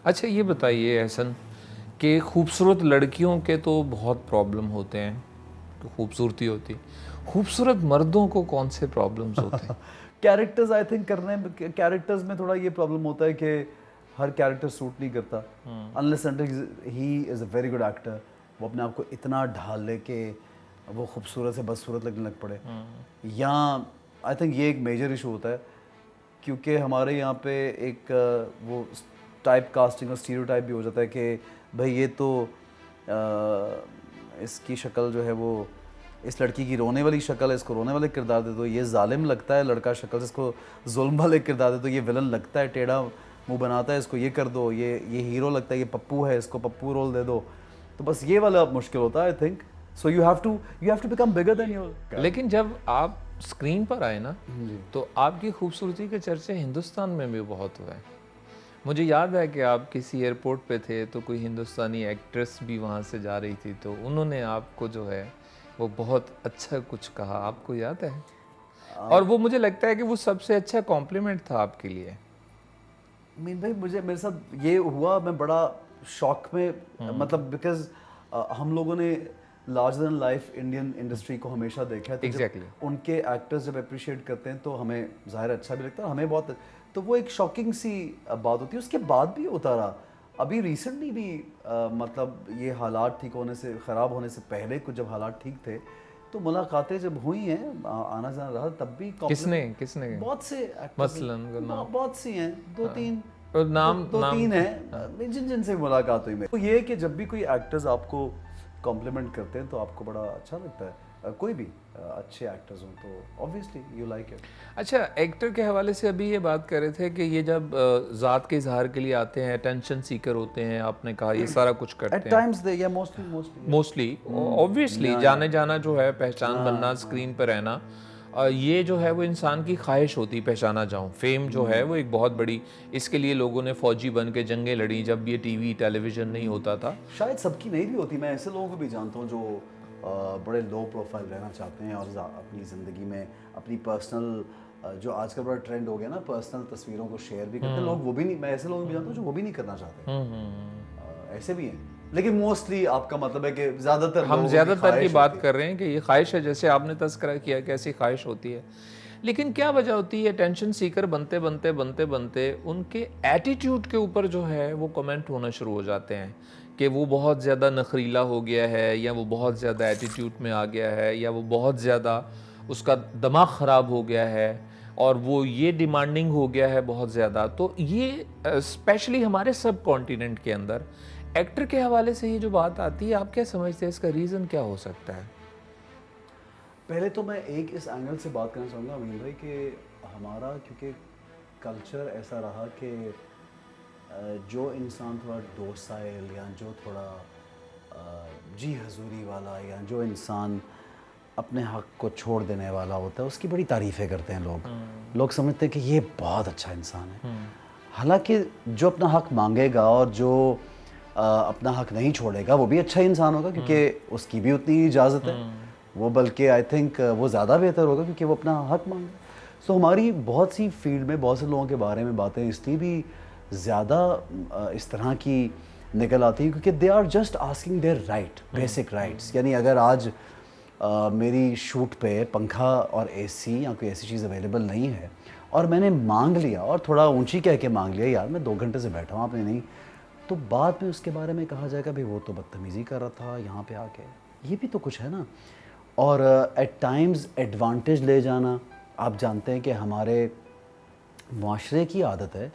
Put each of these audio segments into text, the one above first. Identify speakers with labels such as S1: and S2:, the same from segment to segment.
S1: अच्छा ये बताइए एहसन कि खूबसूरत लड़कियों के तो बहुत प्रॉब्लम होते हैं, तो खूबसूरती होती, खूबसूरत मर्दों को कौन से प्रॉब्लम्स होते हैं?
S2: कैरेक्टर्स आई थिंक करने में, कैरेक्टर्स में थोड़ा ये प्रॉब्लम होता है कि हर कैरेक्टर सूट नहीं करता, unless he is a very good actor, वो अपने आप को इतना ढाल ले के वो खूबसूरत से बदसूरत लगने लग पड़े। या आई थिंक ये एक मेजर इशू होता है, क्योंकि हमारे यहाँ पे एक वो टाइप कास्टिंग और स्टीरियोटाइप भी हो जाता है कि भाई ये तो इसकी शक्ल जो है वो, इस लड़की की रोने वाली शक्ल है, इसको रोने वाले किरदार दे दो, ये जालिम लगता है लड़का शक्ल से, इसको जुल्म वाले किरदार दे दो, ये विलन लगता है, टेढ़ा मुंह बनाता है, इसको ये कर दो, ये हीरो लगता है, ये पप्पू है, इसको पप्पू रोल दे दो। तो बस ये वाला मुश्किल होता है I think. So you have to become bigger than your.
S1: लेकिन जब आप स्क्रीन पर आए ना, तो आपकी खूबसूरती के चर्चे हिंदुस्तान में भी बहुत हुए। मुझे याद है कि आप किसी एयरपोर्ट पे थे तो कोई हिंदुस्तानी एक्ट्रेस भी वहाँ से जा रही थी, तो उन्होंने आपको जो है वो बहुत अच्छा कुछ कहा, आपको याद है? और वो मुझे लगता है कि वो सबसे अच्छा कॉम्प्लीमेंट था आपके लिए।
S2: मीन भाई मुझे, मेरे साथ ये हुआ, मैं बड़ा शॉक में, मतलब बिकॉज हम लोगों ने larger than life Indian industry को हमेशा देखा है, तो
S1: Exactly.
S2: उनके एक्टर्स जब अप्रिशिएट करते हैं तो हमें ज़ाहिर अच्छा भी लगता है, हमें बहुत, तो वो एक शॉकिंग सी बात होती है। उसके बाद भी होता रहा, अभी रिसेंटली भी मतलब ये हालात ठीक होने से, ख़राब होने से पहले कुछ जब हालात ठीक थे तो मुलाकातें जब हुई हैं, आना जाना रहा, तब भी
S1: किसने
S2: बहुत से actors
S1: मसलन का नाम?
S2: बहुत सी हैं, दो तीन,
S1: और नाम
S2: दो
S1: नाम
S2: तीन हैं जिनसे मुलाकात हुई। तो ये है कि जब भी कोई एक्टर्स आपको कॉम्प्लीमेंट करते हैं तो आपको बड़ा अच्छा लगता है, कोई भी अच्छे एक्टर्स हों तो ऑब्वियसली यू लाइक इट।
S1: अच्छा, एक्टर के हवाले से अभी ये बात कर रहे थे कि ये जब ज़ात के इजहार के लिए आते हैं, अटेंशन सीकर होते हैं, आपने कहा ये सारा कुछ करते
S2: एट
S1: हैं
S2: टाइम्स दे, या
S1: मोस्टली, ऑब्वियसली जाने जाना जो है, पहचान बनना, स्क्रीन पर रहना, ये जो है वो इंसान की ख्वाहिश होती, पहचाना जाऊं। फेम जो है वो एक बहुत बड़ी, इसके लिए लोगों ने फौजी बन के जंगें लड़ी जब ये टीवी टेलीविज़न नहीं होता था।
S2: शायद सबकी नहीं भी होती, मैं ऐसे लोगों को भी जानता हूँ जो बड़े लो प्रोफाइल रहना चाहते हैं और अपनी ज़िंदगी में अपनी पर्सनल, जो आजकल बड़ा ट्रेंड हो गया ना, पर्सनल तस्वीरों को शेयर भी करते हैं लोग, वो भी नहीं, मैं ऐसे लोगों को भी जानता हूँ जो वो भी नहीं करना चाहते, ऐसे भी हैं। लेकिन मोस्टली आपका मतलब है कि ज़्यादातर
S1: हम ज़्यादातर की बात कर रहे हैं कि ये ख्वाहिश है, जैसे आपने तस्करा किया कि ऐसी ख्वाहिश होती है। लेकिन क्या वजह होती है टेंशन सीकर बनते बनते बनते बनते उनके एटीट्यूड के ऊपर जो है वो कमेंट होना शुरू हो जाते हैं कि वो बहुत ज़्यादा नखरीला हो गया है, या वो बहुत ज़्यादा एटीट्यूड में आ गया है, या वो बहुत ज़्यादा उसका दिमाग ख़राब हो गया है, और वो ये डिमांडिंग हो गया है बहुत ज़्यादा। तो ये स्पेशली हमारे सब कॉन्टिनेंट के अंदर एक्टर के हवाले से ये जो बात आती है, आप क्या समझते हैं इसका रीज़न क्या हो सकता है?
S2: पहले तो मैं एक इस एंगल से बात करना चाहूँगा अमीन भाई कि हमारा, क्योंकि कल्चर ऐसा रहा कि जो इंसान थोड़ा डोसाइल, या जो थोड़ा जी हजूरी वाला, या जो इंसान अपने हक को छोड़ देने वाला होता है, उसकी बड़ी तारीफ़ें करते हैं लोग। लोग समझते हैं कि ये बहुत अच्छा इंसान है। हालांकि जो अपना हक मांगेगा और जो अपना हक नहीं छोड़ेगा वो भी अच्छा इंसान होगा, क्योंकि उसकी भी उतनी इजाज़त है वो, बल्कि आई थिंक वो ज़्यादा बेहतर होगा क्योंकि वो अपना हक मांगे। तो हमारी बहुत सी फील्ड में बहुत से लोगों के बारे में बातें इसलिए भी ज़्यादा इस तरह की निकल आती हैं क्योंकि they are just asking their right, basic rights. यानी अगर आज मेरी शूट पे पंखा और एसी या कोई ऐसी चीज़ अवेलेबल नहीं है और मैंने मांग लिया, और थोड़ा ऊंची कह के मांग लिया, यार मैं 2 घंटे से बैठा हूँ आपने नहीं, तो बाद में उसके बारे में कहा जाएगा भाई वो तो बदतमीज़ी कर रहा था यहाँ पे आके, ये भी तो कुछ है ना। और एट टाइम्स एडवांटेज ले जाना, आप जानते हैं कि हमारे माशरे की आदत है,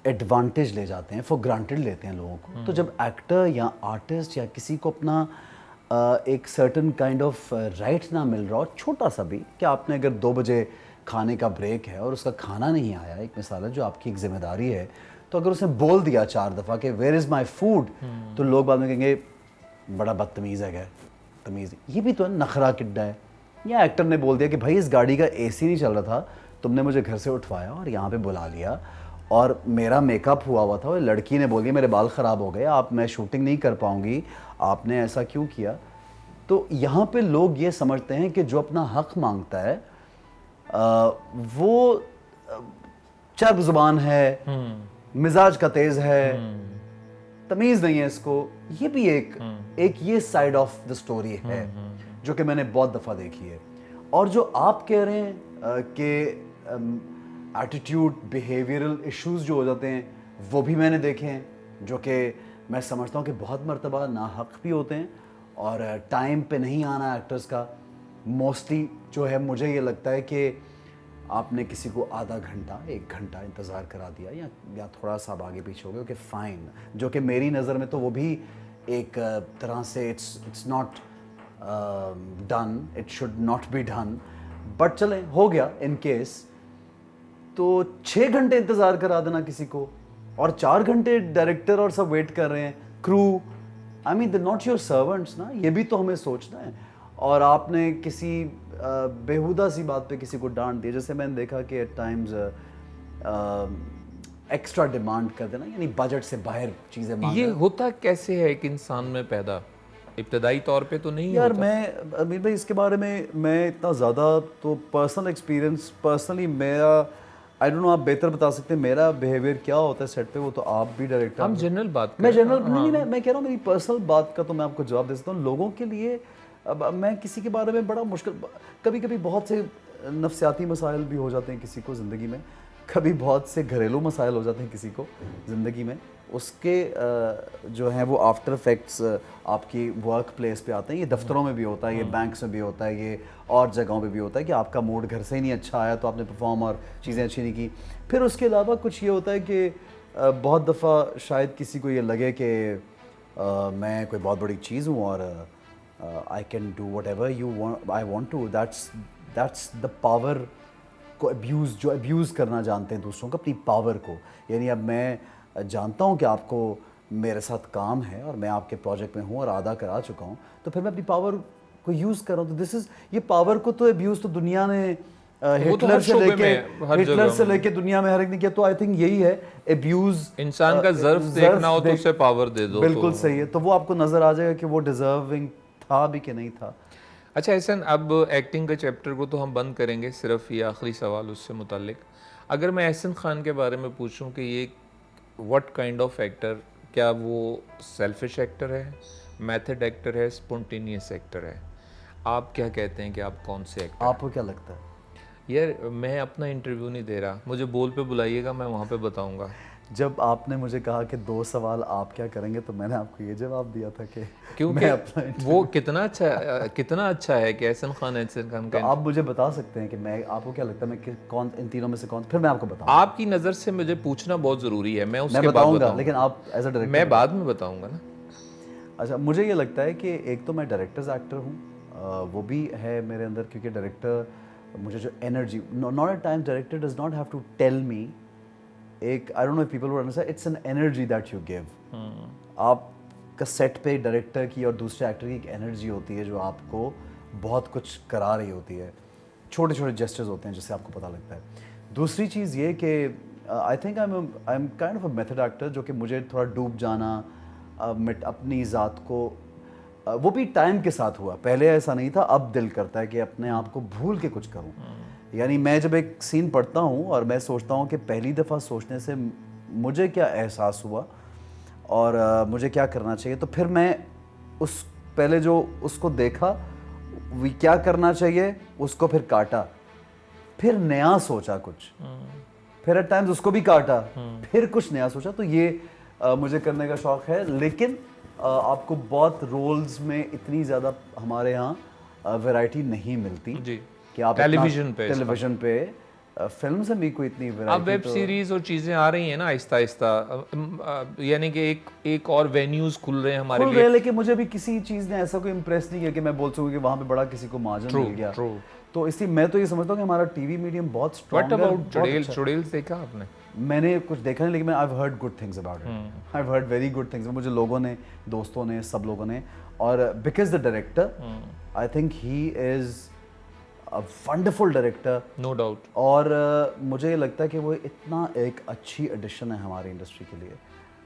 S2: एडवांटेज ले जाते हैं, फॉर ग्रांटेड लेते हैं लोगों को। तो जब एक्टर या आर्टिस्ट या किसी को अपना एक सर्टन काइंड ऑफ राइट ना मिल रहा हो, छोटा सा भी, कि आपने अगर 2 बजे खाने का ब्रेक है और उसका खाना नहीं आया, एक मिसाल है जो आपकी एक जिम्मेदारी है, तो अगर उसने बोल दिया 4 दफ़ा कि वेयर इज़ माई फूड, तो लोग बाद में कहेंगे बड़ा बदतमीज़ है, तमीज़, ये भी तो नखरा किड्डा है। या एक्टर ने बोल दिया कि भाई इस गाड़ी का एसी नहीं चल रहा था, तुमने मुझे घर से उठवाया और यहाँ पे बुला लिया, और मेरा मेकअप हुआ था, और लड़की ने बोल दिया मेरे बाल ख़राब हो गए, आप, मैं शूटिंग नहीं कर पाऊँगी, आपने ऐसा क्यों किया। तो यहाँ पे लोग ये समझते हैं कि जो अपना हक मांगता है वो चर्ब ज़ुबान है, मिजाज का तेज है, तमीज नहीं है इसको, ये भी एक ये साइड ऑफ द स्टोरी है जो कि मैंने बहुत दफा देखी है। और जो आप कह रहे हैं कि एटीट्यूड, बिहेवियरल इश्यूज जो हो जाते हैं वो भी मैंने देखे हैं, जो कि मैं समझता हूँ कि बहुत मर्तबा नाहक भी होते हैं। और टाइम पे नहीं आना एक्टर्स का मोस्टली जो है, मुझे ये लगता है कि आपने किसी को आधा घंटा 1 घंटा इंतज़ार करा दिया या थोड़ा सा आगे पीछे हो गए, ओके फाइन, जो कि मेरी नज़र में तो वो भी एक तरह से it's not done, it should not be done, but चले हो गया इन केस। तो 6 घंटे इंतज़ार करा देना किसी को, और 4 घंटे डायरेक्टर और सब वेट कर रहे हैं, crew, I mean they not your servants ना, ये भी तो हमें सोचना है। और आपने किसी बेहुदा सी बात पे किसी को डांट दिया, जैसे मैंने देखा कि एट टाइम्स एक्स्ट्रा डिमांड कर देना, यानी बजट से बाहर चीज़ें मांगना।
S1: ये होता कैसे है एक इंसान में पैदा? इब्तदाई तौर पे तो नहीं
S2: यार
S1: होता।
S2: मैं अमीर भाई इसके बारे में मैं इतना ज़्यादा तो पर्सनल एक्सपीरियंस, पर्सनली मेरा आई डोंट नो, आप बेहतर बता सकते हैं मेरा बिहेवियर क्या होता है सेट पे, वो तो आप भी डायरेक्टर।
S1: हम जनरल बात
S2: मैं
S1: कर रहे
S2: जनरल नहीं, मैं कह रहा हूँ मेरी पर्सनल बात का तो मैं आपको जवाब दे सकता हूँ। लोगों के लिए अब मैं किसी के बारे में बड़ा मुश्किल, कभी कभी बहुत से नफ्सियाती मसाइल भी हो जाते हैं किसी को ज़िंदगी में, कभी बहुत से घरेलू मसाइल हो जाते हैं किसी को ज़िंदगी में, उसके जो हैं वो आफ्टर इफेक्ट्स आपकी वर्क प्लेस पे आते हैं। ये दफ्तरों में भी होता है, ये बैंक्स में भी होता है, ये और जगहों पे भी होता है कि आपका मूड घर से ही नहीं अच्छा आया तो आपने परफॉर्म और चीज़ें अच्छी नहीं की। फिर उसके अलावा कुछ ये होता है कि बहुत दफ़ा शायद किसी को ये लगे कि मैं कोई बहुत बड़ी चीज़ हूँ और I can do whatever I want to, that's the power को अब्यूज़, जो अब्यूज़ करना जानते हैं दूसरों को, अपनी पावर को। यानी अब मैं जानता हूँ कि आपको मेरे साथ काम है और मैं आपके प्रोजेक्ट में हूँ और आधा करा चुका हूँ, तो फिर मैं अपनी पावर को यूज़ कर रहा हूँ। तो दिस इज़, ये पावर को तो अब्यूज़ तो दुनिया ने हिटलर से लेके दुनिया में हर एक ने किया, तो आई थिंक यही है अब्यूज़।
S1: इंसान का ज़र्फ देखना हो तो उसे पावर दे दो।
S2: बिल्कुल सही है, तो वो आपको नज़र आ जाएगा कि वो डिज़र्विंग था भी कि नहीं था।
S1: अच्छा एहसन, अब एक्टिंग के चैप्टर को तो हम बंद करेंगे, सिर्फ ये आखिरी सवाल उससे मुतालिक। अगर मैं एहसन खान के बारे में पूछूं कि ये व्हाट काइंड ऑफ एक्टर, क्या वो सेल्फिश एक्टर है, मेथड एक्टर है, स्पॉन्टेनियस एक्टर है? आप क्या कहते हैं कि आप कौन से एक्टर?
S2: आपको क्या लगता है?
S1: यार मैं अपना इंटरव्यू नहीं दे रहा, मुझे बोल पे बुलाइएगा, मैं वहाँ पे बताऊँगा।
S2: जब आपने मुझे कहा कि 2 सवाल आप क्या करेंगे, तो मैंने आपको ये जवाब दिया था कि
S1: क्योंकि वो कितना अच्छा है कि एहसन खान
S2: का। आप मुझे बता सकते हैं कि मैं, आपको क्या लगता है मैं कौन इन तीनों में से कौन, फिर मैं आपको बताऊंगा।
S1: आपकी नज़र से मुझे पूछना बहुत ज़रूरी है, मैं उसके बाद
S2: बताऊंगा, लेकिन आप एज अ डायरेक्टर
S1: मैं बाद में बताऊंगा ना।
S2: अच्छा, मुझे ये लगता है कि एक तो मैं डायरेक्टर्स एक्टर हूँ, वो भी है मेरे अंदर, क्योंकि डायरेक्टर मुझे जो energy, not at time director does not have to tell me, एक I don't know if people would understand, it's an energy that you give. आपका सेट पे डायरेक्टर की और दूसरे एक्टर की एक एनर्जी होती है जो आपको बहुत कुछ करा रही होती है, छोटे छोटे जेस्चर्स होते हैं जिससे आपको पता लगता है। दूसरी चीज़ ये कि I think I am kind of a method actor, जो कि मुझे थोड़ा डूब जाना अपनी ज़ात को, वो भी टाइम के साथ हुआ, पहले ऐसा नहीं था, अब दिल करता है कि अपने आप को भूल के कुछ करूं। यानी मैं जब एक सीन पढ़ता हूं और मैं सोचता हूं कि पहली दफ़ा सोचने से मुझे क्या एहसास हुआ और मुझे क्या करना चाहिए, तो फिर मैं उस पहले जो उसको देखा क्या करना चाहिए, उसको फिर काटा, फिर नया सोचा कुछ, फिर एट टाइम्स उसको भी काटा, फिर कुछ नया सोचा। तो ये मुझे करने का शौक़ है। लेकिन आपको बहुत रोल्स में इतनी ज़्यादा हमारे यहाँ वैरायटी नहीं मिलती
S1: जी,
S2: कि आप टेलीविज़न पे फिल्म से भी कोई इतनी वैरायटी,
S1: अब वेब सीरीज और चीज़ें आ रही हैं ना आहिस्ता आहिस्ता, यानी कि एक और वेन्यूज़ खुल रहे हैं हमारे लिए।
S2: लेकिन मुझे भी किसी चीज़ ने ऐसा कोई इम्प्रेस नहीं किया कि मैं बोल सकूँ कि वहाँ पे बड़ा किसी को मार्जिन मिल गया। तो इसलिए मैं तो ये समझता हूँ कि हमारा टीवी मीडियम बहुत स्ट्रॉन्ग है।
S1: व्हाट अबाउट चुड़ैल देखा आपने?
S2: मैंने कुछ देखा नहीं, लेकिन मैं I have heard good things about it, I have heard very good things. मुझे लोगों ने, दोस्तों ने, सब लोगों ने, और because the director I think he is a wonderful director,
S1: no doubt.
S2: और मुझे ये लगता है कि वो इतना एक अच्छी एडिशन है हमारी इंडस्ट्री के लिए।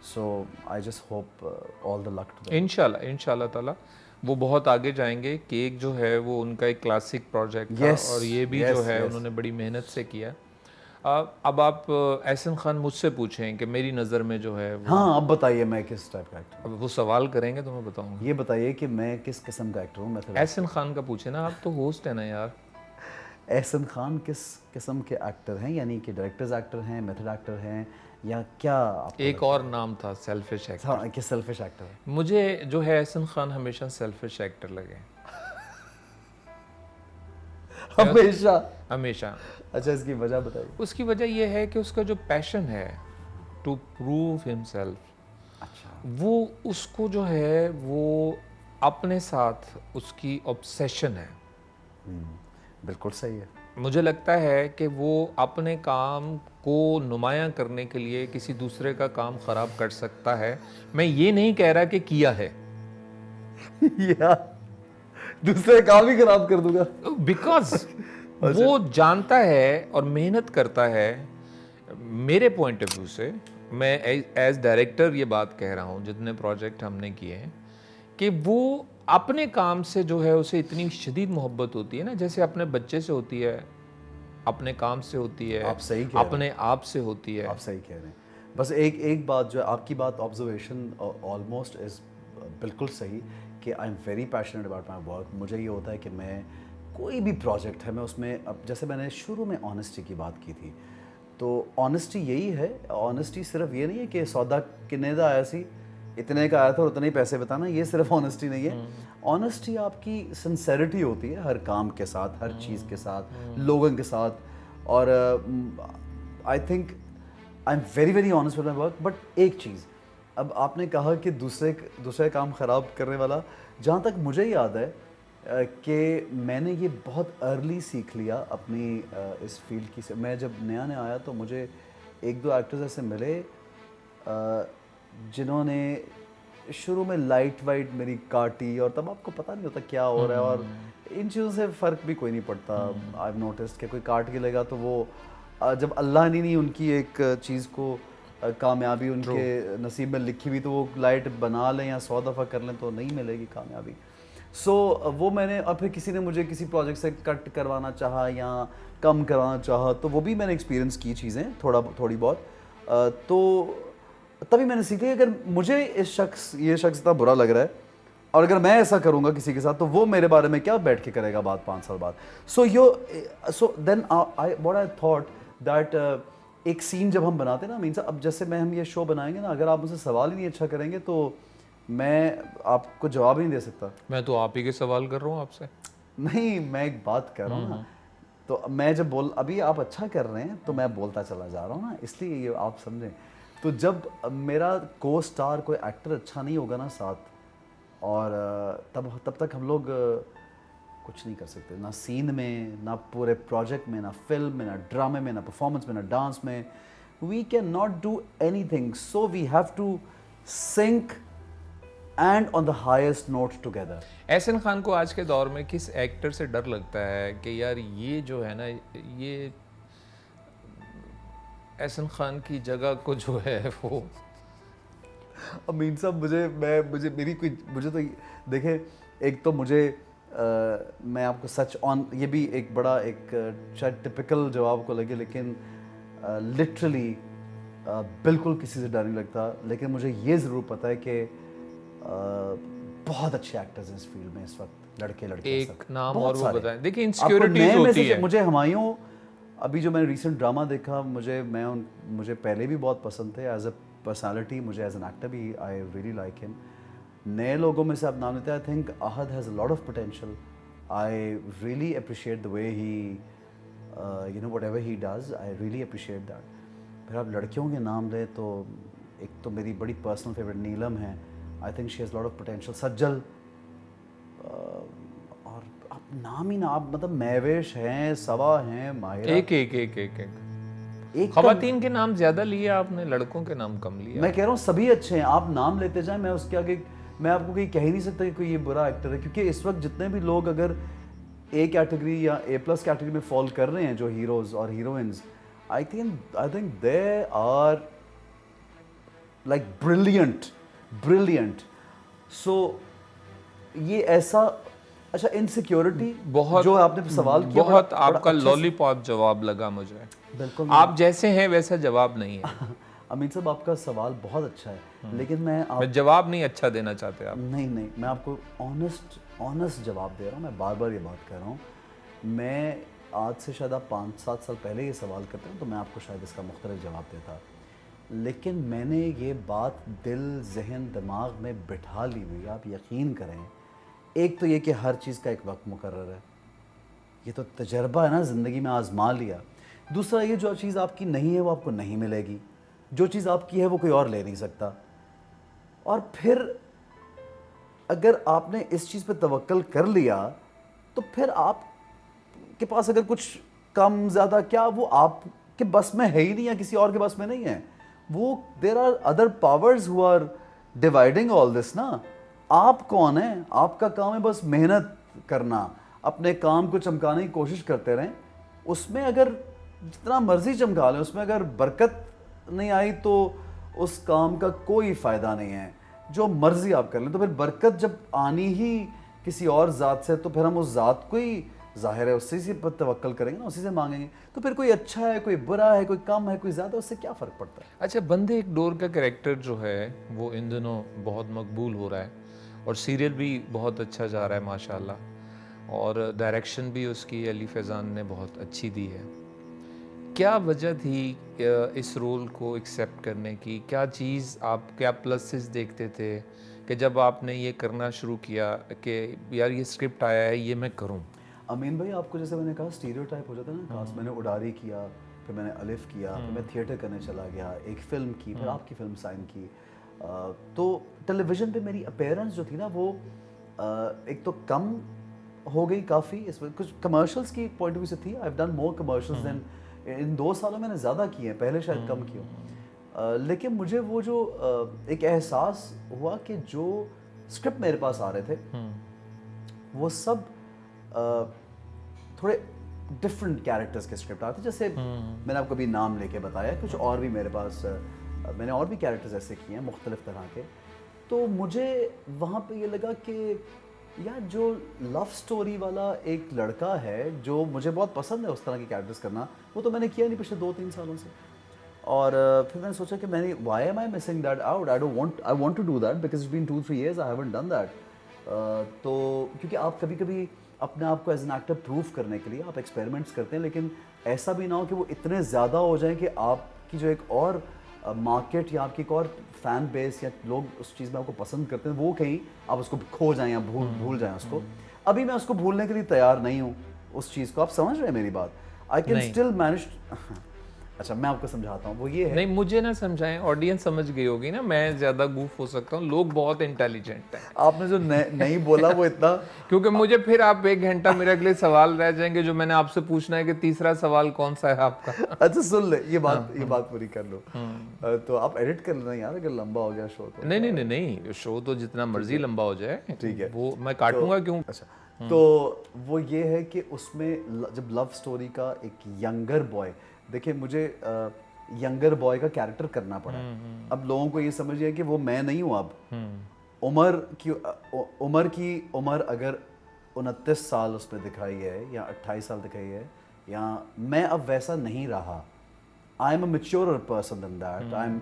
S2: So I just hope all the luck to them.
S1: इंशाल्लाह ताला वो बहुत आगे जाएंगे। केक जो है वो उनका एक क्लासिक प्रोजेक्ट था, और ये भी जो है उन्होंने बड़ी मेहनत से किया। अब आप एहसन खान मुझसे पूछें कि मेरी नज़र में जो है वो,
S2: हाँ, अब बताइए मैं किस टाइप का एक्टर
S1: अब वो सवाल करेंगे तो मैं बताऊंगा।
S2: ये बताइए कि मैं किस किस्म का एक्टर हूँ। मैं थोड़ा
S1: एहसन खान का पूछे ना, आप तो होस्ट है ना यार।
S2: एहसन खान किस किस्म के एक्टर हैं, यानी कि डायरेक्टर्स एक्टर हैं, मेथड एक्टर हैं, या क्या आपको
S1: एक और नाम था सेल्फिश एक्टर।
S2: हाँ, कि सेल्फिश एक्टर है?
S1: मुझे जो है एहसन खान हमेशा सेल्फिश एक्टर लगे,
S2: हमेशा?
S1: हमेशा।
S2: अच्छा, इसकी वजह बताइए।
S1: उसकी वजह यह है कि उसका जो पैशन है टू प्रूव हिमसेल्फ,
S2: अच्छा।
S1: वो उसको जो है वो अपने साथ उसकी ऑब्सेशन है।
S2: बिल्कुल सही है।
S1: मुझे लगता है कि वो अपने काम को नुमायां करने के लिए किसी दूसरे का काम ख़राब कर सकता है। मैं ये नहीं कह रहा कि किया है,
S2: यार, दूसरे काम ही खराब कर दूंगा।
S1: बिकॉज वो जानता है और मेहनत करता है। मेरे पॉइंट ऑफ व्यू से, मैं एज डायरेक्टर ये बात कह रहा हूँ, जितने प्रोजेक्ट हमने किए हैं, कि वो अपने काम से जो है उसे इतनी शदीद मोहब्बत होती है ना, जैसे अपने बच्चे से होती है, अपने काम से होती है,
S2: आप सही कह रहे हैं।
S1: अपने आप से होती है।
S2: आप सही कह रहे हैं। बस एक बात जो है, आपकी बात ऑब्जर्वेशन ऑलमोस्ट इज बिल्कुल सही, कि I am very passionate about my work. मुझे ये होता है कि मैं कोई भी प्रोजेक्ट है, मैं उसमें, अब जैसे मैंने शुरू में ऑनेस्टी की बात की थी, तो ऑनेस्टी यही है। ऑनेस्टी सिर्फ ये नहीं है कि सौदा कितने का आया सी, इतने का आया था और उतने ही पैसे बताना, ये सिर्फ ऑनेस्टी नहीं है। ऑनेस्टी आपकी सिंसेरिटी होती है हर काम के साथ, हर चीज़ के साथ, लोगों के साथ। और I think I am very very honest with my work. But एक चीज़, अब आपने कहा कि दूसरे काम ख़राब करने वाला, जहाँ तक मुझे याद है कि मैंने ये बहुत अर्ली सीख लिया अपनी इस फील्ड की से। मैं जब नया नया आया तो मुझे एक दो एक्टर्स ऐसे मिले जिन्होंने शुरू में लाइट वाइट मेरी काटी, और तब आपको पता नहीं होता क्या हो रहा है, और इन चीज़ों से फ़र्क भी कोई नहीं पड़ता। आई हैव नोटिस्ड कि कोई काट के लेगा तो वो जब अल्लाह ने नहीं उनकी एक चीज़ को कामयाबी उनके नसीब में लिखी हुई, तो वो लाइट बना लें या 100 दफ़ा कर लें तो नहीं मिलेगी कामयाबी। सो वो मैंने, और फिर किसी ने मुझे किसी प्रोजेक्ट से कट करवाना चाहा या कम करवाना चाहा, तो वो भी मैंने एक्सपीरियंस की चीज़ें थोड़ी बहुत। तो तभी मैंने सीखा कि अगर मुझे ये शख्स इतना बुरा लग रहा है, और अगर मैं ऐसा करूंगा किसी के साथ, तो वो मेरे बारे में क्या बैठ के करेगा बात 5 साल बाद। So then what I thought that एक सीन जब हम बनाते हैं ना, मीन्स अब जैसे हम ये शो बनाएंगे ना, अगर आप मुझसे सवाल ही नहीं अच्छा करेंगे तो मैं आपको जवाब ही नहीं दे सकता।
S1: मैं तो आप ही के सवाल कर रहा हूँ आपसे।
S2: नहीं, मैं एक बात कर रहा हूँ ना, तो मैं जब अभी आप अच्छा कर रहे हैं तो मैं बोलता चला जा रहा हूँ ना, इसलिए ये आप समझें। तो जब मेरा को स्टार कोई एक्टर अच्छा नहीं होगा ना साथ, और तब तक हम लोग कुछ नहीं कर सकते, ना सीन में, ना पूरे प्रोजेक्ट में, ना फिल्म में, ना ड्रामे में, ना परफॉर्मेंस में, ना डांस में। We can not do anything, so we have to sync and on the highest note together.
S1: Ehsan Khan को आज के दौर में किस एक्टर से डर लगता है कि यार ये जो है ना, ये एहसन खान की जगह को जो है वो,
S2: अमीन साहब, मुझे तो देखें, एक तो मुझे मैं आपको सच ऑन, ये भी एक बड़ा एक शायद टिपिकल जवाब को लगे, लेकिन लिटरली बिल्कुल किसी से डर नहीं लगता। लेकिन मुझे ये ज़रूर पता है कि बहुत अच्छे एक्टर्स हैं इस फील्ड में इस वक्त, लड़के
S1: एक नाम
S2: बहुत
S1: और वो
S2: सारे।
S1: बताएं। देखिए,
S2: आपको
S1: इनसिक्योरिटीज
S2: नए में
S1: होती
S2: से
S1: है।
S2: मुझे हुमायूं, अभी जो मैंने रिसेंट ड्रामा देखा, मुझे पहले भी बहुत पसंद थे एज अ पर्सनालिटी, मुझे एज एन एक्टर भी आई रियली लाइक हिम। नए लोगों में से आप नाम लेते हैं, I think Ahad has a lot of potential. I really appreciate the way he you know whatever he does, I really appreciate that. फिर आप लड़कियों के नाम लें तो एक तो मेरी बड़ी पर्सनल फेवरेट नीलम है, I think she has lot of potential. सज्जल, और आप नाम ही ना, आप मतलब महवेश हैं, सवा हैं, माहिरा,
S1: एक खवातीन के नाम ज्यादा लिए आपने, लड़कों के नाम कम लिए।
S2: मैं कह रहा हूँ सभी अच्छे हैं, आप नाम लेते जाएं, मैं उसके आगे मैं आपको कहीं कह ही नहीं सकता कि कोई ये बुरा एक्टर है, क्योंकि इस वक्त जितने भी लोग अगर ए कैटेगरी या ए प्लस कैटेगरी में फॉल कर रहे हैं, जो हीरोज और heroines, I think they are like brilliant. So ये ऐसा अच्छा, इनसिक्योरिटी
S1: बहुत
S2: जो आपने सवाल किया,
S1: बहुत
S2: बड़ा
S1: आपका
S2: अच्छा
S1: लॉलीपॉप जवाब लगा मुझे।
S2: बिल्कुल।
S1: आप जैसे हैं वैसा जवाब नहीं है।
S2: अमीन साहब, आपका सवाल बहुत अच्छा है, लेकिन मैं
S1: मैं जवाब नहीं अच्छा देना चाहते आप।
S2: नहीं नहीं, मैं आपको ऑनेस्ट जवाब दे रहा हूँ। मैं बार बार ये बात कर रहा हूँ। मैं आज से शायद आप 5-7 साल पहले ये सवाल करते हैं तो मैं आपको शायद इसका मुख्तलिफ जवाब देता, लेकिन मैंने ये बात दिल जहन दिमाग में बिठा ली हुई, आप यकीन करें। एक तो ये कि हर चीज़ का एक वक्त मुकर्रर है, ये तो तजर्बा है ना, ज़िंदगी में आजमा लिया। दूसरा, ये जो चीज़ आपकी नहीं है वो आपको नहीं मिलेगी, जो चीज़ आपकी है वो कोई और ले नहीं सकता। और फिर अगर आपने इस चीज़ पे तवक्ल कर लिया तो फिर आप के पास अगर कुछ कम ज़्यादा क्या, वो आपके बस में है ही नहीं या किसी और के बस में नहीं है। वो there are other powers who are dividing all this ना। आप कौन है? आपका काम है बस मेहनत करना, अपने काम को चमकाने की कोशिश करते रहें। उसमें अगर जितना मर्जी चमका लें, उसमें अगर बरकत नहीं आई तो उस काम का कोई फ़ायदा नहीं है। जो मर्जी आप कर लें, तो फिर बरकत जब आनी ही किसी और ज़ात से, तो फिर हम उस ज़ात को ही, ज़ाहिर है उसी से पर तवक्ल करेंगे ना, उसी से मांगेंगे। तो फिर कोई अच्छा है, कोई बुरा है, कोई कम है, कोई ज़्यादा, उससे क्या फ़र्क पड़ता है?
S1: अच्छा, बंदे एक डोर का कैरेक्टर जो है वो इन दिनों बहुत मकबूल हो रहा है और सीरियल भी बहुत अच्छा जा रहा है माशाल्लाह, और डायरेक्शन भी उसकी अली फैज़ान ने बहुत अच्छी दी है। क्या वजह थी इस रोल को एक्सेप्ट करने की? क्या चीज़ आप, क्या प्लसेस देखते थे कि जब आपने ये करना शुरू किया कि यार ये स्क्रिप्ट आया है, ये मैं करूं?
S2: अमीन भाई, आपको जैसे मैंने कहा स्टीरियोटाइप हो जाता है ना, खास मैंने उडारी किया, फिर मैंने अलिफ किया, फिर मैं थिएटर करने चला गया, एक फ़िल्म की, फिर आपकी फ़िल्म साइन की। तो टेलीविज़न पे मेरी अपीयरेंस जो थी ना वो एक तो कम हो गई काफ़ी। इस वक्त कुछ कमर्शियल्स की पॉइंट ऑफ व्यू से थी। I have done more commercials then, in 2 सालों मैंने ज़्यादा किए हैं, पहले शायद कम किए। लेकिन मुझे वो जो एक एहसास हुआ कि जो स्क्रिप्ट मेरे पास आ रहे थे वो सब थोड़े डिफरेंट कैरेक्टर्स के स्क्रिप्ट आते। जैसे मैंने आपको अभी नाम लेके बताया, कुछ और भी मेरे पास मैंने और भी कैरेक्टर्स ऐसे किए हैं मुख्तलिफ तरह के। तो मुझे वहाँ पे ये लगा कि यार जो लव स्टोरी वाला एक लड़का है जो मुझे बहुत पसंद है उस तरह के कैरेक्टर्स करना, वो तो मैंने किया नहीं पिछले 2-3 सालों से। और फिर मैंने सोचा कि मैंने why am I missing that out, I want to do that because it's been 2-3 years I haven't done that. तो क्योंकि आप कभी कभी अपने आप को एज एन एक्टर प्रूव करने के लिए आप एक्सपेरिमेंट्स करते हैं, लेकिन ऐसा भी ना हो कि वो इतने ज़्यादा हो जाएं कि आपकी जो एक और मार्केट या आपकी एक और फैन बेस या लोग उस चीज़ में आपको पसंद करते हैं, वो कहीं आप उसको खो जाएं या भूल जाएं उसको। अभी मैं उसको भूलने के लिए तैयार नहीं हूँ उस चीज़ को। आप समझ रहे हैं मेरी बात? आई कैन
S1: नहीं।
S2: Still manage. अच्छा, मैं आपको समझाता हूँ, वो ये है।
S1: नहीं, मुझे ना समझाएं, ऑडियंस समझ गई होगी ना, मैं ज़्यादा गूफ हो सकता हूँ, लोग बहुत इंटेलिजेंट हैं।
S2: आपने जो नहीं बोला वो इतना
S1: क्योंकि मुझे फिर आप 1 घंटा मेरे अगले सवाल रह जाएंगे जो मैंने आपसे पूछना है कि तीसरा सवाल कौन सा है आपका।
S2: अच्छा सुन ले, ये बात पूरी कर लो। तो आप एडिट कर लेना यार अगर लंबा हो गया शो तो।
S1: नहीं नहीं नहीं नहीं, शो तो जितना मर्जी लंबा हो जाए,
S2: ठीक है,
S1: वो मैं काटूंगा क्यों?
S2: अच्छा, तो वो ये है कि उसमें जब लव स्टोरी का एक यंगर बॉय, देखिए मुझे यंगर बॉय का कैरेक्टर करना पड़ा। अब लोगों को ये समझिए कि वो मैं नहीं हूँ अब। उम्र की उम्र अगर 29 साल उस पर दिखाई है या 28 साल दिखाई है, या मैं अब वैसा नहीं रहा। I am a mature person then that, I am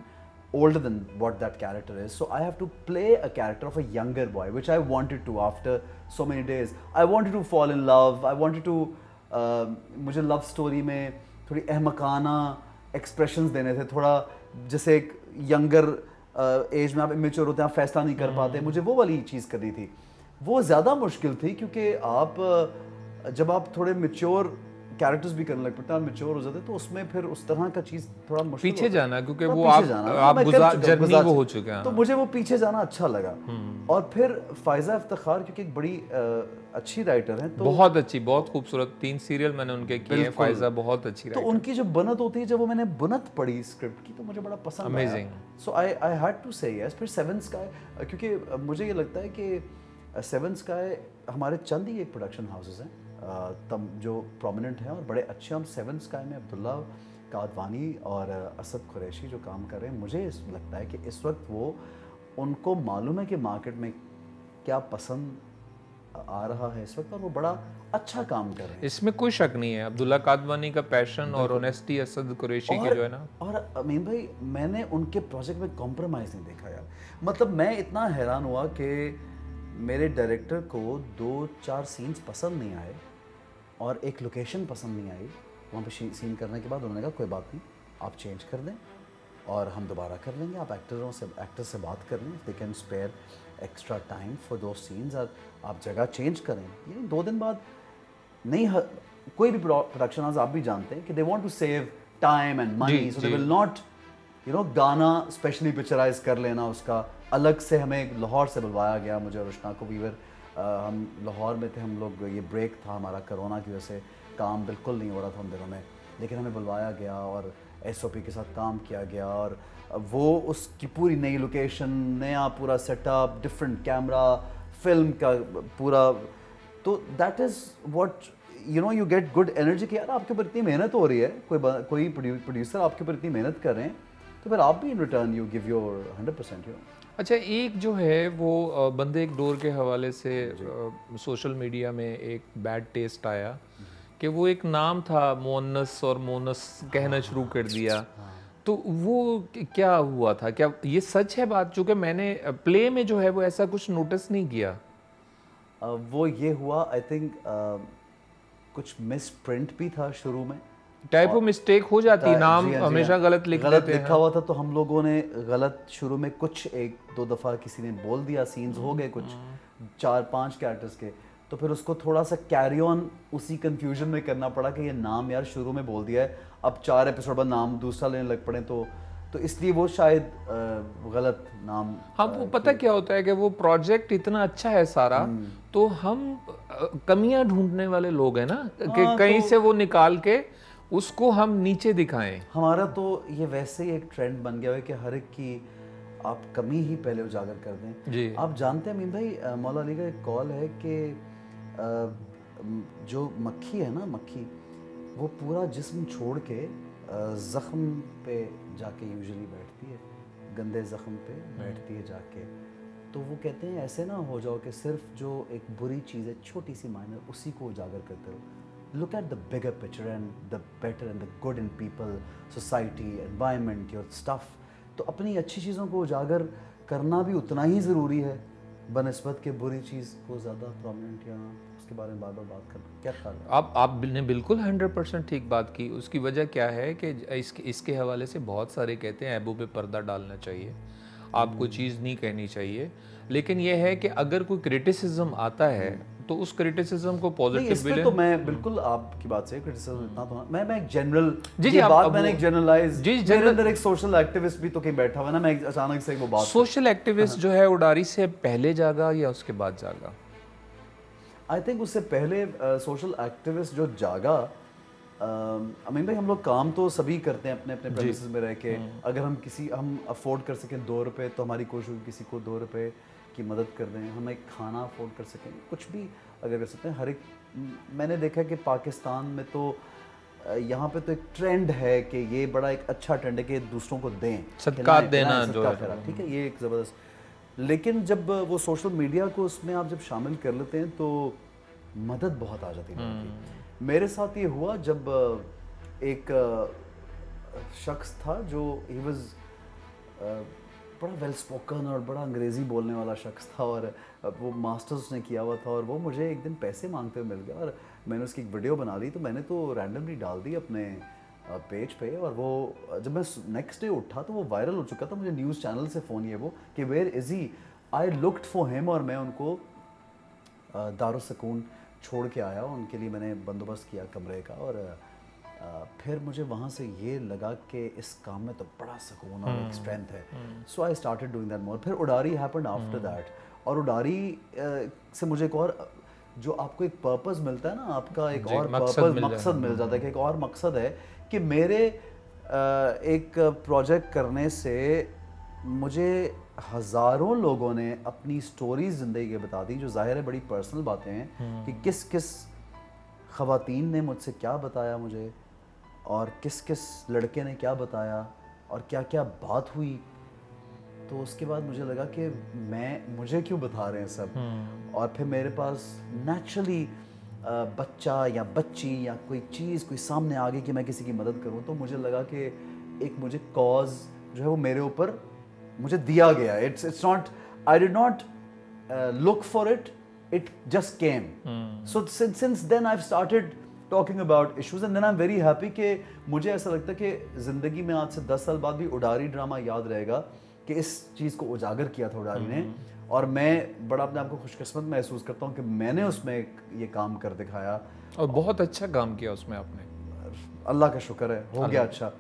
S2: older than what that character is, so I have to play a character of a younger boy, which I wanted to after so many days. I wanted to fall in love, I wanted to मुझे love story में थोड़ी अहमकाना expressions देने थे, थोड़ा जैसे एक younger age में आप इमेच्योर होते हैं, आप फैसला नहीं कर पाते, मुझे वो वाली चीज़ करनी थी। वो ज़्यादा मुश्किल थी क्योंकि आप जब आप थोड़े मैच्योर कैरेक्टर्स भी करने लग पड़ते हैं, मैच्योर हो जाते हैं, तो उसमें फिर उस तरह का चीज़ थोड़ा मुश्किल
S1: पीछे
S2: होता है।
S1: जाना, क्योंकि
S2: थोड़ा
S1: वो
S2: पीछे जाना। हाँ,
S1: आप
S2: मैं कर चुका,
S1: जर्नी
S2: गुजार
S1: वो हो
S2: चुका।
S1: चुके हैं।
S2: तो मुझे वो पीछे जाना अच्छा लगा। और फिर फायजा इफ्तिखार क्योंकि एक बड़ी अच्छी राइटर हैं, तो
S1: बहुत अच्छी, बहुत खूबसूरत 3 सीरियल मैंने उनके किए हैं। फायजा बहुत अच्छी
S2: तो उनकी जो बुनत होती है, जब वो मैंने बुनत पढ़ी स्क्रिप्ट की तो मुझे बड़ा पसंद आया।
S1: Amazing.
S2: So I had to say yes. फिर सेवन स्काई, क्योंकि मुझे ये लगता है कि सेवन स्काई हमारे चंद ही एक प्रोडक्शन हाउसेस हैं तब जो प्रोमिनेंट हैं और बड़े अच्छे। हम सेवन स्काई में अब्दुल्ला कादवानी और असद कुरैशी जो काम कर रहे हैं, मुझे लगता है कि इस वक्त वो, उनको मालूम है कि मार्केट में क्या पसंद आ रहा है इस वक्त और वो बड़ा अच्छा काम कर रहे हैं।
S1: इसमें कोई शक नहीं है, अब्दुल्ला कादवानी का पैशन और ऑनेस्टी, असद कुरैशी की जो है ना।
S2: और अमीन भाई, मैंने उनके प्रोजेक्ट में कॉम्प्रोमाइज़ नहीं देखा यार। मतलब मैं इतना हैरान हुआ कि मेरे डायरेक्टर को 2-4 सीन्स पसंद नहीं आए और एक लोकेशन पसंद नहीं आई। वहाँ पे सीन करने के बाद उन्होंने कहा कोई बात नहीं, आप चेंज कर दें और हम दोबारा कर लेंगे। आप एक्टर से बात कर लें, they can spare extra time for दो सीन्स, आप जगह चेंज करें। ये 2 दिन बाद नहीं, कोई भी प्रोडक्शन हाउस आप भी जानते हैं कि they want to save time and money, so they will not गाना स्पेशली पिक्चराइज कर लेना उसका। अलग से हमें लाहौर से बुलवाया गया, मुझे और रुशना को। हम लाहौर में थे, हम लोग, ये ब्रेक था हमारा कोरोना की वजह से, काम बिल्कुल नहीं हो रहा था उन दिनों में, लेकिन हमें बुलवाया गया और SOP के साथ काम किया गया और वो उसकी पूरी नई लोकेशन, नया पूरा सेटअप, डिफरेंट कैमरा, फिल्म का पूरा। तो that is what you get good energy कि यार आपके ऊपर इतनी मेहनत हो रही है, कोई प्रोड्यूसर आपके ऊपर इतनी मेहनत कर रहे हैं, तो फिर आप भी in return you give your 100%।
S1: अच्छा, एक जो है वो बंदे एक डोर के हवाले से सोशल मीडिया में एक बैड टेस्ट आया कि वो एक नाम था मोनस और मोनस कहना शुरू कर दिया। तो वो क्या हुआ था, क्या ये सच है बात? चूँकि मैंने प्ले में जो है वो ऐसा कुछ नोटिस नहीं किया।
S2: वो ये हुआ, आई थिंक कुछ मिस प्रिंट भी था शुरू में,
S1: टाइपो मिस्टेक हो जाती, नाम
S2: जी हाँ,
S1: हमेशा गलत लिख देते
S2: लिखा हुआ था। तो हम लोगों ने गलत शुरू में कुछ 1-2 दफ़ा किसी ने बोल दिया, सीन्स हो गए कुछ 4-5 कैरेक्टर्स के, तो फिर उसको थोड़ा सा कैरी ऑन उसी कंफ्यूजन में करना पड़ा कि ये नाम यार शुरू में बोल दिया है, अब 4 एपिसोड बाद नाम दूसरा लेने लग पड़े, तो इसलिए वो शायद गलत नाम।
S1: हाँ, वो पता क्या होता है कि वो प्रोजेक्ट इतना अच्छा है सारा, तो हम कमियां ढूंढने वाले लोग हैं ना, कि कहीं से वो निकाल के उसको हम नीचे दिखाएं।
S2: हमारा तो ये वैसे ही एक ट्रेंड बन गया है कि हर एक की आप कमी ही पहले उजागर कर दें
S1: जी।
S2: आप जानते हैं अमीन भाई, मौला अली का एक कॉल है कि जो मक्खी है ना, मक्खी वो पूरा जिस्म छोड़ के ज़ख्म पे जाके यूजुअली बैठती है, गंदे ज़ख्म पे बैठती है जाके। तो वो कहते हैं ऐसे ना हो जाओ कि सिर्फ जो एक बुरी चीज़ है, छोटी सी माइनर, उसी को उजागर करते रहो। Look at the bigger picture and the better and the good in people, society, environment, your stuff. तो अपनी अच्छी चीज़ों को उजागर करना भी उतना ही ज़रूरी है बनिस्बत के बुरी चीज़ को ज़्यादा प्रोमिनेंट या उसके बारे में बार बार बात करना। क्या ख्याल है?
S1: आपने बिल्कुल 100% ठीक बात की। उसकी वजह क्या है कि इसके हवाले से बहुत सारे कहते हैं ऐबों पे पर्दा डालना चाहिए, आपको चीज़ नहीं कहनी चाहिए। लेकिन यह है कि अगर कोई क्रिटिसिज्म आता है तो उस क्रिटिसिज्म को पॉजिटिव
S2: तो मैं बिल्कुल आपकी बात से क्रिटिसिज्म इतना तो मैं एक जनरल
S1: जी
S2: बात मैंने एक जनरलाइज
S1: जी
S2: मेरे अंदर एक सोशल एक्टिविस्ट भी तो कहीं बैठा हुआ ना, मैं अचानक से वो बात
S1: सोशल एक्टिविस्ट जो है उडारी से पहले जागा या उसके बाद जागा?
S2: आई थिंक उससे पहले सोशल एक्टिविस्ट जो जागा, अमीन भाई हम लोग काम तो सभी करते हैं अपने अपने प्रेमिसेस में रह के। अगर हम अफोर्ड कर सकें 2 रुपये तो हमारी कोशिश होगी किसी को 2 रुपये की मदद कर दें। हम एक खाना अफोर्ड कर सकें, कुछ भी अगर कर सकते हैं। हर एक, मैंने देखा कि पाकिस्तान में तो यहाँ पे तो एक ट्रेंड है कि ये बड़ा एक अच्छा ट्रेंड है कि दूसरों को दें,
S1: सदका देना जो है,
S2: ठीक है, ये एक ज़बरदस्त। लेकिन जब वो सोशल मीडिया को उसमें आप जब शामिल कर लेते हैं तो मदद बहुत आ जाती है। मेरे साथ ये हुआ जब एक शख्स था जो ही वाज बड़ा वेल स्पोकन और बड़ा अंग्रेज़ी बोलने वाला शख्स था और वो मास्टर्स उसने किया हुआ था और वो मुझे एक दिन पैसे मांगते हुए मिल गया और मैंने उसकी एक वीडियो बना ली। तो मैंने तो रैंडमली डाल दी अपने पेज पे और वो जब मैं नेक्स्ट डे उठा तो वो वायरल हो चुका था। मुझे न्यूज़ चैनल से फ़ोन ये वो कि where is he. I looked for him और मैं उनको दारुस्सकून छोड़ के आया। उनके लिए मैंने बंदोबस्त किया कमरे का और फिर मुझे वहाँ से ये लगा कि इस काम में तो बड़ा सुकून और एक स्ट्रेंथ है। So I started doing that more. फिर उडारी हैपेंड आफ्टर दैट और उडारी से मुझे एक और जो आपको एक पर्पस मिलता है ना, आपका एक और मकसद मिल जाता है कि एक और मकसद है कि मेरे एक प्रोजेक्ट करने से मुझे हज़ारों लोगों ने अपनी स्टोरीज ज़िंदगी के बता दी, जो ज़ाहिर है बड़ी पर्सनल बातें हैं कि किस किस ख़वातीन ने मुझसे क्या बताया मुझे और किस किस लड़के ने क्या बताया और क्या क्या बात हुई। तो उसके बाद मुझे लगा कि मुझे क्यों बता रहे हैं सब। और फिर मेरे पास नेचुरली बच्चा या बच्ची या कोई चीज़ कोई सामने आ गई कि मैं किसी की मदद करूं, तो मुझे लगा कि एक मुझे कॉज जो है वो मेरे ऊपर मुझे दिया गया। It's not, I did not look for it, it just came. So since then I've started talking about issues and then I'm very happy कि मुझे ऐसा लगता है कि ज़िंदगी में आज से 10 साल बाद भी उडारी ड्रामा याद रहेगा कि इस चीज़ को उजागर किया था उडारी ने, और मैं बड़ा अपने आप को खुशकिस्मत महसूस करता हूँ कि मैंने उसमें ये काम कर दिखाया
S1: और बहुत अच्छा काम किया उसमें आपने।
S2: अल्लाह का शुक्र है, हो गया अच्छा,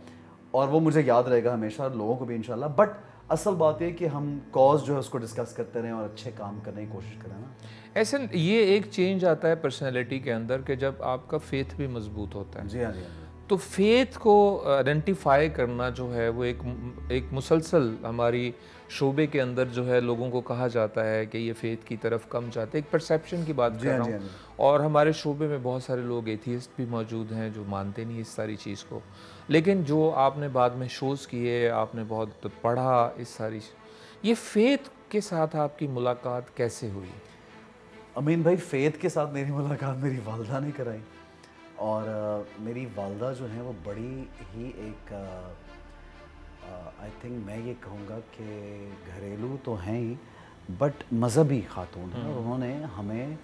S2: और वो मुझे याद रहेगा हमेशा, लोगों को भी इंशाल्लाह। बट असल बात है कि हम कॉज जो है उसको डिस्कस करते रहें और अच्छे काम करने की कोशिश करें ना।
S1: ऐसे ये एक चेंज आता है पर्सनैलिटी के अंदर कि जब आपका फेथ भी मजबूत होता है।
S2: जी हाँ, जी हाँ।
S1: तो फेथ को आइडेंटिफाई करना जो है वो एक मुसलसल हमारी शोबे के अंदर जो है लोगों को कहा जाता है कि ये फेथ की तरफ कम जाते हैं, एक परसेप्शन की बात कर रहा हूँ। और हमारे शोबे में बहुत सारे लोग एथियस्ट भी मौजूद हैं जो मानते नहीं इस सारी चीज़ को, लेकिन जो आपने बाद में शोज़ किए, आपने बहुत पढ़ा इस सारी, ये फेथ के साथ आपकी मुलाकात कैसे हुई?
S2: अमीन भाई, फेथ के साथ मेरी मुलाकात मेरी वालदा ने कराई, और मेरी वालदा जो है वो बड़ी ही एक आई थिंक मैं ये कहूँगा कि घरेलू तो हैं ही बट मज़हबी खातून हैं, और उन्होंने हमें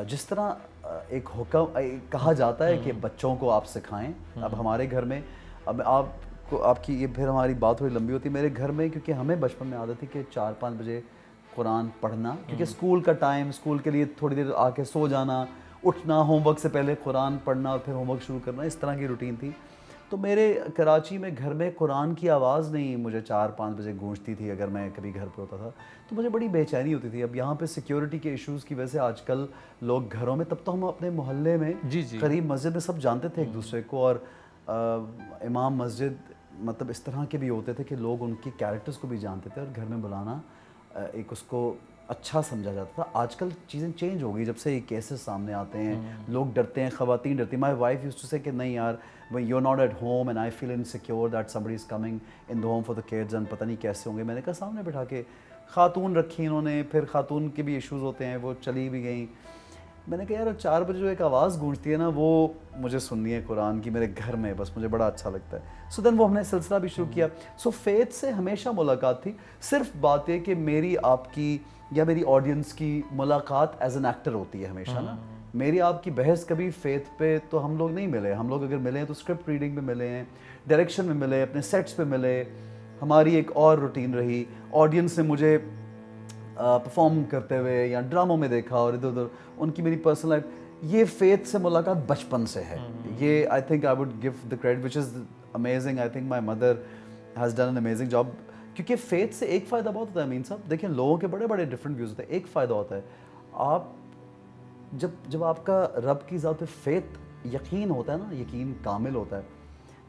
S2: जिस तरह एक हुक्म कहा जाता है कि बच्चों को आप सिखाएं। अब हमारे घर में, अब आपको आपकी ये फिर हमारी बात थोड़ी लंबी होती है। मेरे घर में क्योंकि हमें बचपन में आदत थी कि 4-5 बजे कुरान पढ़ना, क्योंकि स्कूल का टाइम, स्कूल के लिए थोड़ी देर आके सो जाना, उठना, होमवर्क से पहले कुरान पढ़ना और फिर होमवर्क शुरू करना, इस तरह की रूटीन थी। तो मेरे कराची में घर में कुरान की आवाज़ नहीं मुझे 4-5 बजे गूंजती थी अगर मैं कभी घर पे होता था, तो मुझे बड़ी बेचैनी होती थी। अब यहाँ पे सिक्योरिटी के इश्यूज़ की वजह से आजकल लोग घरों में, तब तो हम अपने मोहल्ले में करीब मस्जिद में सब जानते थे एक दूसरे को, और इमाम मस्जिद मतलब इस तरह के भी होते थे कि लोग उनकी कैरेक्टर्स को भी जानते थे, और घर में बुलाना एक उसको अच्छा समझा जाता था। आजकल चीज़ें चेंज हो गई, जब से ये केसेस सामने आते हैं लोग डरते हैं, ख़वातीन डरती हैं। माई वाइफ यूज्ड टू से कि नहीं यार, when you're not at home and I feel insecure that somebody is coming in the home for the kids and पता नहीं कैसे होंगे। मैंने कहा सामने बैठा के खातून रखी इन्होंने, फिर खातून के भी इश्यूज़ होते हैं, वो चली भी गई। मैंने कहा यार 4 बजे जो एक आवाज़ गूंजती है ना, वो मुझे सुननी है कुरान की मेरे घर में, बस मुझे बड़ा अच्छा लगता है। सो देन वो हमने सिलसिला भी शुरू किया। सो फेथ से हमेशा मुलाकात थी, सिर्फ बात है कि मेरी आपकी या मेरी ऑडियंस की मुलाकात एज एन एक्टर होती है हमेशा ना। मेरी आपकी बहस कभी फेथ पे तो हम लोग नहीं मिले। हम लोग अगर मिले हैं तो स्क्रिप्ट रीडिंग में मिले हैं, डायरेक्शन में मिले, अपने सेट्स पे मिले, हमारी एक और रूटीन रही। ऑडियंस ने मुझे परफॉर्म करते हुए या ड्रामों में देखा और इधर उधर, उनकी मेरी पर्सनल लाइफ, ये फेथ से मुलाकात बचपन से है। ये I think I would give the credit which is amazing. I think my mother has done an amazing job, क्योंकि फेथ से एक फ़ायदा बहुत होता है अमीन साहब। देखिए लोगों के बड़े बड़े डिफरेंट व्यूज़ होते हैं। एक फ़ायदा होता है, आप जब आपका रब की ज़ात पे फेथ यकीन होता है ना, यकीन कामिल होता है,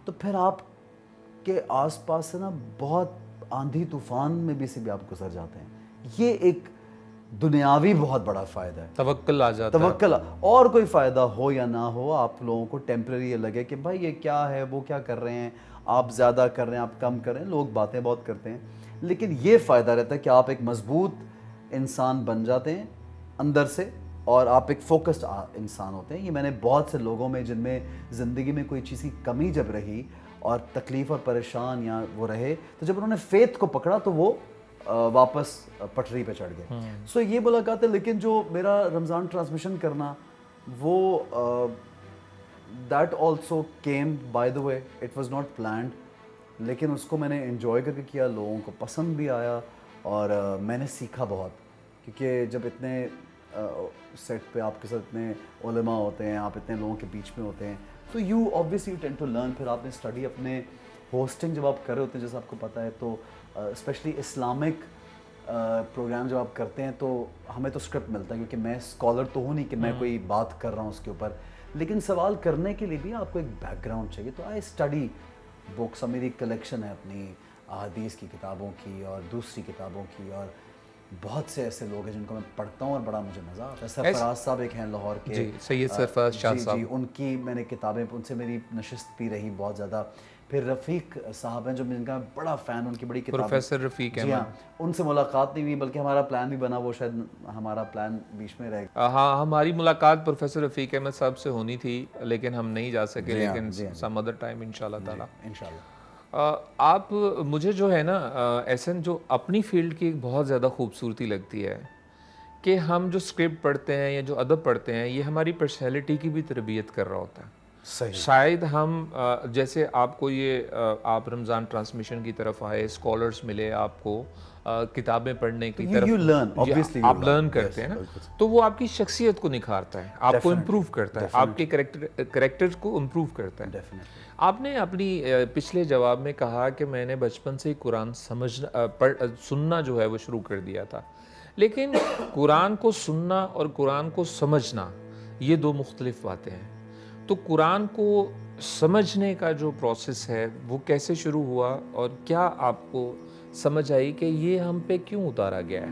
S2: तो फिर आप के आसपास से ना बहुत आंधी तूफान में भी से भी आप गुजर जाते हैं। ये एक दुनियावी बहुत बड़ा फ़ायदा है,
S1: तवक्कुल आ जाता है।
S2: तवक्कुल। और कोई फ़ायदा हो या ना हो, आप लोगों को टेम्परेरी लगे कि भाई ये क्या है, वो क्या कर रहे हैं, आप ज़्यादा कर रहे हैं, आप कम कर रहे हैं, लोग बातें बहुत करते हैं, लेकिन ये फ़ायदा रहता है कि आप एक मजबूत इंसान बन जाते हैं अंदर से, और आप एक फोकस्ड इंसान होते हैं। ये मैंने बहुत से लोगों में, जिनमें ज़िंदगी में कोई चीज़ की कमी जब रही और तकलीफ़ और परेशान या वो रहे, तो जब उन्होंने फेथ को पकड़ा तो वो वापस पटरी पे चढ़ गए। सो ये मुलाकात है। लेकिन जो मेरा रमज़ान ट्रांसमिशन करना, वो that also came by the way, it was not planned, लेकिन उसको मैंने एंजॉय करके किया, लोगों को पसंद भी आया, और मैंने सीखा बहुत। क्योंकि जब इतने सेट पे आपके साथ इतने उलेमा होते हैं, आप इतने लोगों के बीच में होते हैं, तो you obviously tend to learn. फिर आपने स्टडी, अपने होस्टिंग जब आप कर रहे होते हैं, जैसे आपको पता है, तो स्पेशली इस्लामिक प्रोग्राम जब आप करते हैं तो हमें तो स्क्रिप्ट मिलता है, क्योंकि मैं स्कॉलर तो हूँ नहीं कि मैं कोई बात कर रहा हूँ उसके ऊपर, लेकिन सवाल करने के लिए भी आपको एक बैकग्राउंड चाहिए। तो आई स्टडी बुक्स, और मेरी कलेक्शन है अपनी अहादीस की किताबों की और दूसरी किताबों की, और बहुत से ऐसे लोग हैं जिनको मैं पढ़ता हूँ और बड़ा मुझे मज़ा आता है। सरफराज साहब एक हैं लाहौर के,
S1: जी, सैयद सरफराज शाह साहब,
S2: उनकी मैंने किताबें, उनसे मेरी नशिस्त भी रही बहुत ज़्यादा। फिर रफ़ीक साहब हैं जो जिनका मैं बड़ा फ़ैन, उनकी बड़ी किताबें।
S1: प्रोफेसर रफ़ीक
S2: जी
S1: अहमद।
S2: हाँ, उनसे मुलाकात नहीं हुई, बल्कि हमारा प्लान भी बना, वो शायद हमारा प्लान बीच में रह गया।
S1: हाँ, हमारी मुलाकात प्रोफेसर रफ़ीक अहमद साहब से होनी थी, लेकिन हम नहीं जा सके,
S2: जी हाँ,
S1: लेकिन
S2: जी हाँ,
S1: सम अदर टाइम इंशाल्लाह ताला।
S2: इंशाल्लाह।
S1: आप मुझे जो है ना एहसन, जो अपनी फ़ील्ड की एक बहुत ज़्यादा खूबसूरती लगती है कि हम जो स्क्रिप्ट पढ़ते हैं या जो अदब पढ़ते हैं, ये हमारी पर्सनैलिटी की भी तरबियत कर रहा होता है।
S2: सही।
S1: शायद हम जैसे आपको ये आप रमज़ान ट्रांसमिशन की तरफ आए, स्कॉलर्स मिले आपको, किताबें पढ़ने की
S2: you
S1: तरफ
S2: learn,
S1: जी,
S2: obviously you
S1: आप
S2: learn,
S1: लर्न करते
S2: yes,
S1: हैं ना,
S2: बिल्कुल।
S1: तो वो आपकी शख्सियत को निखारता है, आपको
S2: Definitely,
S1: इम्प्रूव करता है, आपके करेक्टर को इम्प्रूव करता है।
S2: डेफिनेटली।
S1: आपने अपनी पिछले जवाब में कहा कि मैंने बचपन से ही कुरान सुनना जो है वो शुरू कर दिया था, लेकिन कुरान को सुनना और कुरान को समझना ये दो मुख्तलिफ बातें हैं। तो कुरान को समझने का जो प्रोसेस है वो कैसे शुरू हुआ और क्या आपको समझ आई कि ये हम पे क्यों उतारा गया है?